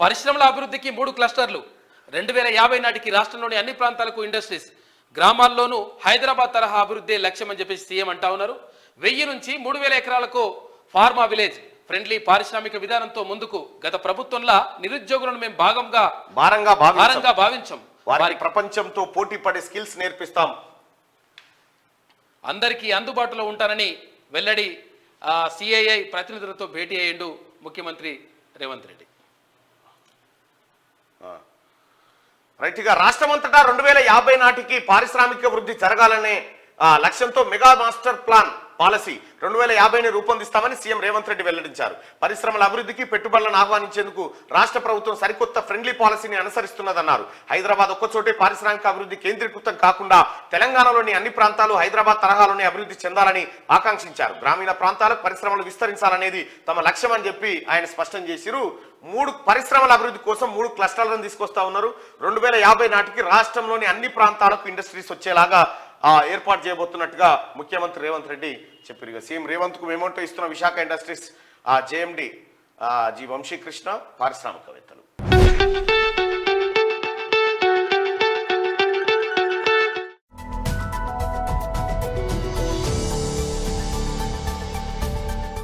పరిశ్రమల అభివృద్ధికి 3 క్లస్టర్లు 2050 నాటికి రాష్ట్రంలోని అన్ని ప్రాంతాలకు ఇండస్ట్రీస్, గ్రామాల్లోనూ హైదరాబాద్ తరహా అభివృద్ధి లక్ష్యమని చెప్పేసి సీఎం అంటా ఉన్నారు. 1000 నుంచి 3000 ఎకరాలకు ఫార్మా విలేజ్ ఫ్రెండ్లీ పారిశ్రామిక విధానంతో ముందుకు. గత ప్రభుత్వంలో నిరుద్యోగులను మేము భారంగా భావించాం. వారి ప్రపంచంతో పోటీ పడే స్కిల్స్ నేర్పిస్తాం, అందరికీ అందుబాటులో ఉంటానని వెల్లడి. సిఐఐ ప్రతినిధులతో భేటీ అయ్యిండు ముఖ్యమంత్రి రేవంత్ రెడ్డి. రైట్గా రాష్ట్రమంతటా 2050 నాటికి పారిశ్రామిక వృద్ధి జరగాలనే లక్ష్యంతో మెగా మాస్టర్ ప్లాన్ పాలసీ 2050ని రూపొందిస్తామని సీఎం రేవంత్ రెడ్డి వెల్లడించారు. పరిశ్రమల అభివృద్ధికి పెట్టుబడులను ఆహ్వానించేందుకు రాష్ట్ర ప్రభుత్వం సరికొత్త ఫ్రెండ్లీ పాలసీని అనుసరిస్తున్నదన్నారు. హైదరాబాద్ ఒక్కచోటే పారిశ్రామిక అభివృద్ధి కేంద్రీకృతం కాకుండా తెలంగాణలోని అన్ని ప్రాంతాలు హైదరాబాద్ తరహాలోనే అభివృద్ధి చెందాలని ఆకాంక్షించారు. గ్రామీణ ప్రాంతాలకు పరిశ్రమలు విస్తరించాలనేది తమ లక్ష్యం అని చెప్పి ఆయన స్పష్టం చేసిరు. 3 పరిశ్రమల అభివృద్ధి కోసం 3 క్లస్టర్లను తీసుకొస్తా ఉన్నారు. 2050 నాటికి రాష్ట్రంలోని అన్ని ప్రాంతాలకు ఇండస్ట్రీస్ వచ్చేలాగా ఏర్పాటు చేయబోతున్నట్టుగా ముఖ్యమంత్రి రేవంత్ రెడ్డి చెప్పారు. సీఎం రేవంత్ కు మేమోంటో ఇస్తున్న Visakha industries JMD G Vamsikrishna, పారిశ్రామికవేత్తలు.